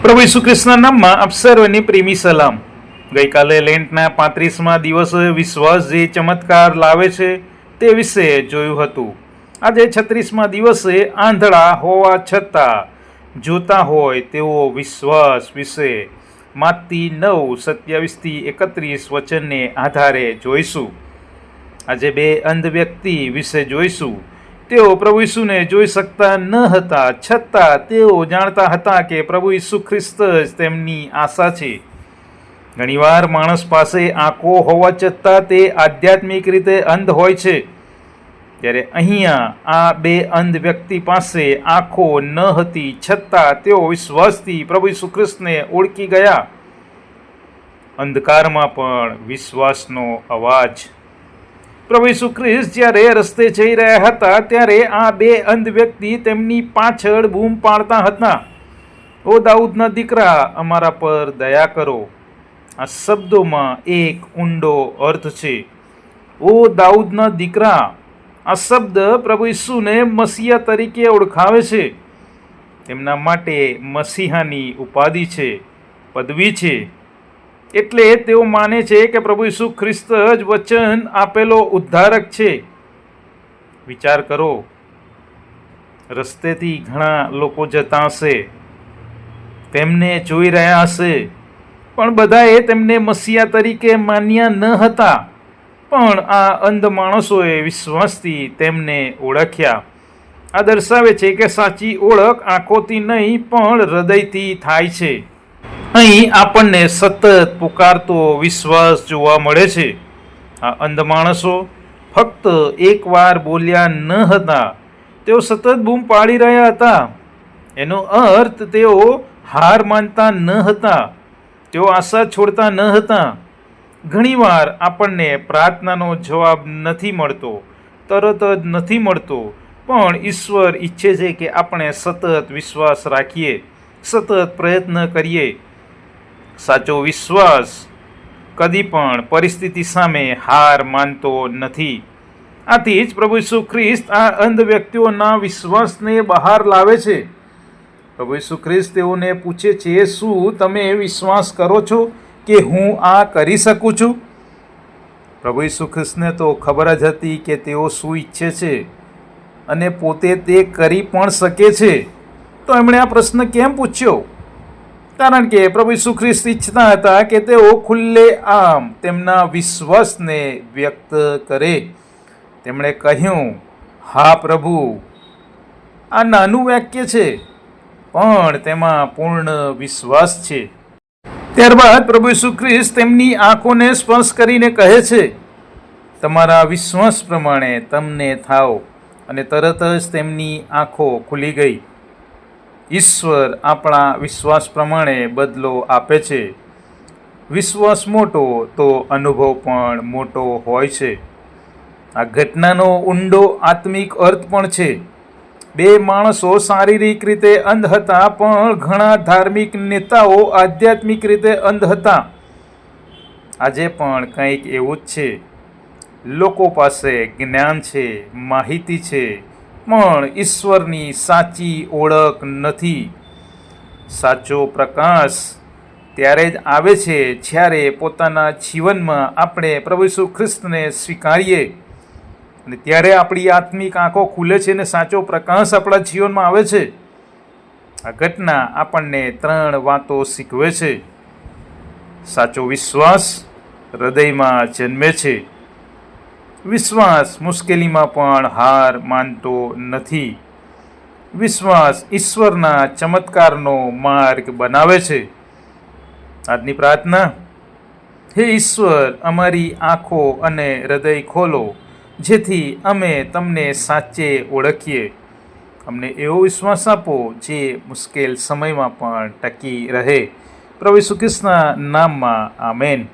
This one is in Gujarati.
પ્રભુ ઈસુ ખ્રિસ્તના નામમાં આપ સર્વને પ્રેમી સલામ. ગઈકાલે લેન્ટના 35મા દિવસે વિશ્વાસ જે ચમત્કાર લાવે છે તે વિશે જોયું હતું. આજે 36મા દિવસે આંધળા હોવા છતાં જોતા હોય તેવો વિશ્વાસ વિશે માતી 9:27-31 વચનને આધારે જોઈશું. આજે બે અંધ વ્યક્તિ વિશે જોઈશું. તેઓ પ્રભુ ઈસુને જોઈ શકતા ન હતા, છતાં તેઓ જાણતા હતા કે પ્રભુ ઈસુ ખ્રિસ્ત જ તેમની આશા છે. ઘણીવાર માણસ પાસે આંખો હોવા છતાં તે આધ્યાત્મિક રીતે અંધ હોય છે. ત્યારે અહીંયા આ બે અંધ વ્યક્તિ પાસે આંખો ન હતી, છતાં તેઓ વિશ્વાસથી પ્રભુ ઈસુ ખ્રિસ્તને ઓળખી ગયા. અંધકારમાં પણ વિશ્વાસનો અવાજ. પ્રભુ ઈસુ ખ્રિસ્ત જ્યારે રસ્તે જઈ રહ્યા હતા ત્યારે આ બે અંધ વ્યક્તિ તેમની પાછળ બૂમ પાડતા હતા, ઓ દાઉદના દીકરા, અમારા પર દયા કરો. આ શબ્દોમાં એક ઊંડો અર્થ છે. ઓ દાઉદના દીકરા, આ શબ્દ પ્રભુ ઈસુને મસીહા તરીકે ઓળખાવે છે. તેમના માટે મસીહાની ઉપાધિ છે, પદવી છે. એટલે તેઓ માને છે કે પ્રભુ ઈસુ ખ્રિસ્ત જ વચન આપેલો ઉદ્ધારક છે. વિચાર કરો, રસ્તેથી ઘણા લોકો જતા હશે, તેમને જોઈ રહ્યા હશે, પણ બધાએ તેમને મસીહા તરીકે માન્યા ન હતા. પણ આ અંધ માણસોએ વિશ્વાસથી તેમને ઓળખ્યા. આ દર્શાવે છે કે સાચી ઓળખ આંખોથી નહીં પણ હૃદયથી થાય છે. અહીં આપણને સતત પુકારતો વિશ્વાસ જોવા મળે છે. આ અંધ માણસો ફક્ત એકવાર બોલ્યા ન હતા, તેઓ સતત બૂમ પાડી રહ્યા હતા. એનો અર્થ તેઓ હાર માનતા ન હતા, તેઓ આશા છોડતા ન હતા. ઘણીવાર આપણને પ્રાર્થનાનો જવાબ નથી મળતો, તરત જ નથી મળતો, પણ ઈશ્વર ઈચ્છે છે કે આપણે સતત વિશ્વાસ રાખીએ, સતત પ્રયત્ન કરીએ. સાચો વિશ્વાસ કદી પણ પરિસ્થિતિ સામે હાર માનતો નથી. આથી જ પ્રભુ ઈસુ ખ્રિસ્ત આ અંધ વ્યક્તિઓના વિશ્વાસને બહાર લાવે છે. પ્રભુ ઈસુ ખ્રિસ્ત તેઓને પૂછે છે, શું તમે વિશ્વાસ કરો છો કે હું આ કરી શકું છું? પ્રભુ ઈસુ ખ્રિસ્તને તો ખબર જ હતી કે તેઓ શું ઈચ્છે છે અને પોતે તે કરી પણ શકે છે. તો એમણે આ પ્રશ્ન કેમ પૂછ્યો? કારણ કે પ્રભુ ઈસુ ખ્રિસ્ત ઈચ્છતા હતા કે તેઓ ખુલ્લે આમ તેમના વિશ્વાસને વ્યક્ત કરે. તેમણે કહ્યું, હા પ્રભુ. આ નાનું વાક્ય છે, પણ તેમાં પૂર્ણ વિશ્વાસ છે. ત્યારબાદ પ્રભુ ઈસુ ખ્રિસ્ત તેમની આંખોને સ્પર્શ કરીને કહે છે, તમારા વિશ્વાસ પ્રમાણે તમને થાવ. અને તરત જ તેમની આંખો ખુલી ગઈ. ઈશ્વર આપણા વિશ્વાસ પ્રમાણે બદલો આપે છે. વિશ્વાસ મોટો તો અનુભવ પણ મોટો હોય છે. આ ઘટનાનો ઊંડો આત્મિક અર્થ પણ છે. બે માણસો શારીરિક રીતે અંધ હતા, પણ ઘણા ધાર્મિક નેતાઓ આધ્યાત્મિક રીતે અંધ હતા. આજે પણ કંઈક એવું જ છે. લોકો પાસે જ્ઞાન છે, માહિતી છે, પણ ઈશ્વરની સાચી ઓળખ નથી. સાચો પ્રકાશ ત્યારે જ આવે છે જ્યારે પોતાના જીવનમાં આપણે પ્રભુ ઈસુ ખ્રિસ્તને સ્વીકારીએ, અને ત્યારે આપણી આત્મિક આંખો ખુલે છે અને સાચો પ્રકાશ આપણા જીવનમાં આવે છે. આ ઘટના આપણને 3 વાતો શીખવે છે. સાચો વિશ્વાસ હૃદયમાં જન્મે છે. વિશ્વાસ મુશ્કેલીમાં પણ હાર માનતો નથી. વિશ્વાસ ઈશ્વરના ચમત્કારનો માર્ગ બનાવે છે. આજની પ્રાર્થના: હે ઈશ્વર, અમારી આંખો અને હૃદય ખોલો, જેથી અમે તમને સાચે ઓળખીએ. અમને એવો વિશ્વાસ આપો જે મુશ્કેલ સમયમાં પણ ટકી રહે. પ્રભુ ઈસુ ખ્રિસ્તના નામમાં આમેન.